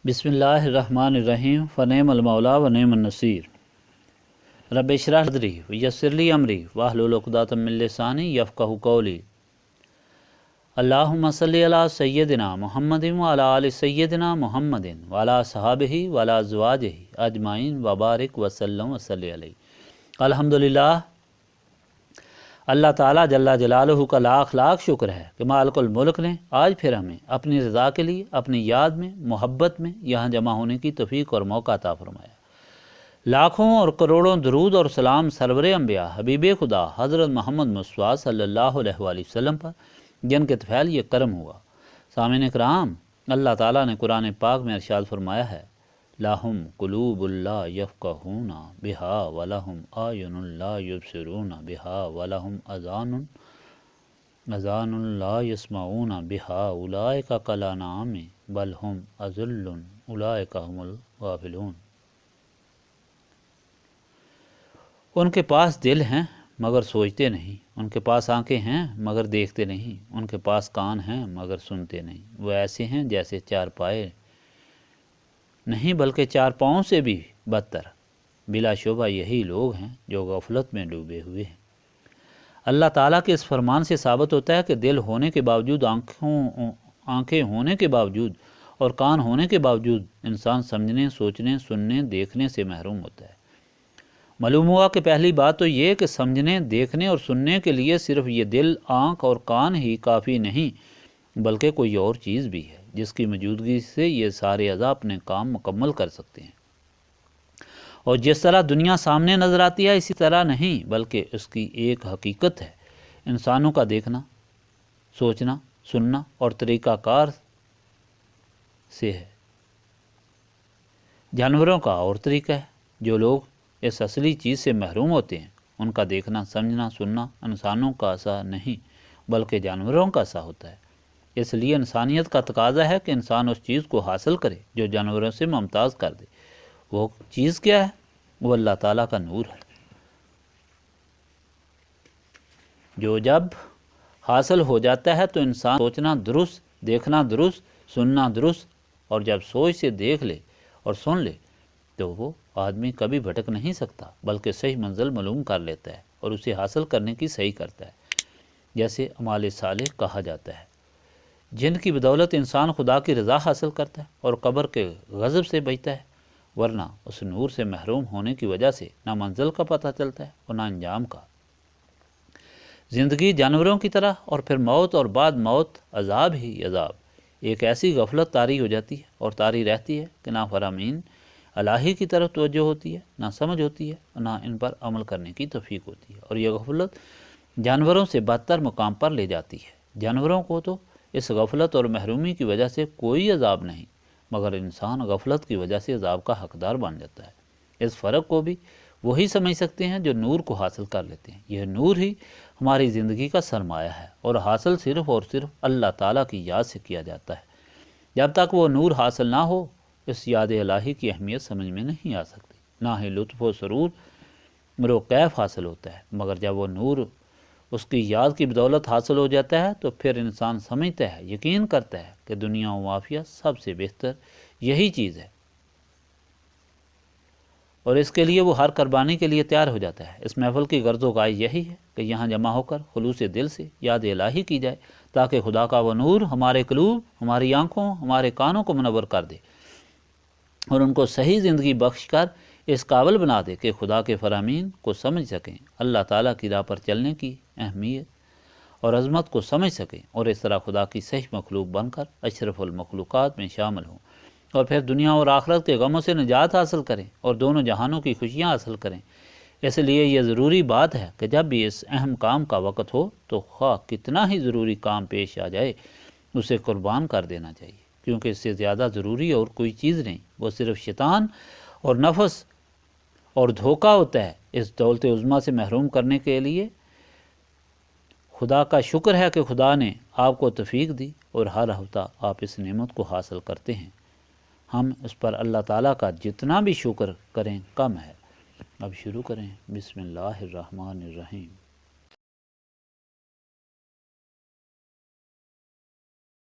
بسم اللہ الرحمن الرحیم فنعم المولا ونعم النصیر رب اشرح صدری ویسر لی امری واحلل عقدۃ من لسانی یفقہوا قولی اللہم صلی علی سیدنا محمد وعلی آل سیدنا محمد وعلی اصحابہ وعلی ازواجہ اجمعین وبارک وسلم وصلی علیہ۔ الحمدللہ، اللہ تعالیٰ جل جلالہ کا لاکھ لاکھ شکر ہے کہ مالک الملک نے آج پھر ہمیں اپنی رضا کے لیے اپنی یاد میں محبت میں یہاں جمع ہونے کی توفیق اور موقع عطا فرمایا۔ لاکھوں اور کروڑوں درود اور سلام سرور انبیاء حبیب خدا حضرت محمد مصطفیٰ صلی اللہ علیہ وآلہ وسلم پر، جن کے طفیل یہ کرم ہوا۔ سامعین کرام، اللہ تعالیٰ نے قرآن پاک میں ارشاد فرمایا ہے، لَهُمْ قُلُوبٌ لَا يَفْقَهُونَ بِهَا وَلَهُمْ أَعْيُنٌ لَا يُبْصِرُونَ بِهَا وَلَهُمْ أَذَانٌ لَا يَسْمَعُونَ بِهَا أُولَئِكَ كَالْأَنْعَامِ بَلْ هُمْ أَضَلُّ أُولَئِكَ هُمُ الْغَافِلُونَ۔ ان کے پاس دل ہیں مگر سوچتے نہیں، ان کے پاس آنکھیں ہیں مگر دیکھتے نہیں، ان کے پاس کان ہیں مگر سنتے نہیں۔ وہ ایسے ہیں جیسے چار پائے نہیں بلکہ چار پاؤں سے بھی بدتر۔ بلا شبہ یہی لوگ ہیں جو غفلت میں ڈوبے ہوئے ہیں۔ اللہ تعالیٰ کے اس فرمان سے ثابت ہوتا ہے کہ دل ہونے کے باوجود، آنکھیں ہونے کے باوجود اور کان ہونے کے باوجود انسان سمجھنے، سوچنے، سننے، دیکھنے سے محروم ہوتا ہے۔ معلوم ہوا کہ پہلی بات تو یہ کہ سمجھنے، دیکھنے اور سننے کے لیے صرف یہ دل، آنکھ اور کان ہی کافی نہیں بلکہ کوئی اور چیز بھی ہے جس کی موجودگی سے یہ سارے اعضاء اپنے کام مکمل کر سکتے ہیں۔ اور جس طرح دنیا سامنے نظر آتی ہے اسی طرح نہیں بلکہ اس کی ایک حقیقت ہے۔ انسانوں کا دیکھنا، سوچنا، سننا اور طریقہ کار سے ہے۔ جانوروں کا اور طریقہ ہے۔ جو لوگ اس اصلی چیز سے محروم ہوتے ہیں ان کا دیکھنا، سمجھنا، سننا انسانوں کا سا نہیں بلکہ جانوروں کا سا ہوتا ہے۔ اس لیے انسانیت کا تقاضا ہے کہ انسان اس چیز کو حاصل کرے جو جانوروں سے ممتاز کر دے۔ وہ چیز کیا ہے؟ وہ اللہ تعالیٰ کا نور ہے، جو جب حاصل ہو جاتا ہے تو انسان سوچنا درست، دیکھنا درست، سننا درست، اور جب سوچ سے دیکھ لے اور سن لے تو وہ آدمی کبھی بھٹک نہیں سکتا بلکہ صحیح منزل معلوم کر لیتا ہے اور اسے حاصل کرنے کی صحیح کرتا ہے۔ جیسے اعمال صالح کہا جاتا ہے، جن کی بدولت انسان خدا کی رضا حاصل کرتا ہے اور قبر کے غضب سے بچتا ہے، ورنہ اس نور سے محروم ہونے کی وجہ سے نہ منزل کا پتہ چلتا ہے اور نہ انجام کا۔ زندگی جانوروں کی طرح اور پھر موت اور بعد موت عذاب ہی عذاب۔ ایک ایسی غفلت طاری ہو جاتی ہے اور طاری رہتی ہے کہ نہ فرامین الہی کی طرف توجہ ہوتی ہے، نہ سمجھ ہوتی ہے اور نہ ان پر عمل کرنے کی توفیق ہوتی ہے، اور یہ غفلت جانوروں سے بدتر مقام پر لے جاتی ہے۔ جانوروں کو تو اس غفلت اور محرومی کی وجہ سے کوئی عذاب نہیں مگر انسان غفلت کی وجہ سے عذاب کا حقدار بن جاتا ہے۔ اس فرق کو بھی وہی سمجھ سکتے ہیں جو نور کو حاصل کر لیتے ہیں۔ یہ نور ہی ہماری زندگی کا سرمایہ ہے اور حاصل صرف اور صرف اللہ تعالیٰ کی یاد سے کیا جاتا ہے۔ جب تک وہ نور حاصل نہ ہو اس یاد الہی کی اہمیت سمجھ میں نہیں آ سکتی، نہ ہی لطف و سرور و کیف حاصل ہوتا ہے۔ مگر جب وہ نور اس کی یاد کی بدولت حاصل ہو جاتا ہے تو پھر انسان سمجھتا ہے، یقین کرتا ہے کہ دنیا و معافیہ سب سے بہتر یہی چیز ہے، اور اس کے لیے وہ ہر قربانی کے لیے تیار ہو جاتا ہے۔ اس محفل کی غرض و غائے یہی ہے کہ یہاں جمع ہو کر خلوص دل سے یاد الہی کی جائے تاکہ خدا کا وہ نور ہمارے قلوب، ہماری آنکھوں، ہمارے کانوں کو منور کر دے اور ان کو صحیح زندگی بخش کر اس قابل بنا دے کہ خدا کے فرامین کو سمجھ سکیں، اللہ تعالیٰ کی راہ پر چلنے کی اہمیت اور عظمت کو سمجھ سکیں، اور اس طرح خدا کی صحیح مخلوق بن کر اشرف المخلوقات میں شامل ہوں، اور پھر دنیا اور آخرت کے غموں سے نجات حاصل کریں اور دونوں جہانوں کی خوشیاں حاصل کریں۔ اس لیے یہ ضروری بات ہے کہ جب بھی اس اہم کام کا وقت ہو تو خواہ کتنا ہی ضروری کام پیش آ جائے اسے قربان کر دینا چاہیے، کیونکہ اس سے زیادہ ضروری اور کوئی چیز نہیں، وہ صرف شیطان اور نفس اور دھوکہ ہوتا ہے۔ اس دولت عظمیٰ سے محروم کرنے کے لیے خدا کا شکر ہے کہ خدا نے آپ کو توفیق دی اور ہر ہفتہ آپ اس نعمت کو حاصل کرتے ہیں۔ ہم اس پر اللہ تعالیٰ کا جتنا بھی شکر کریں کم ہے۔ اب شروع کریں۔ بسم اللہ الرحمن الرحیم۔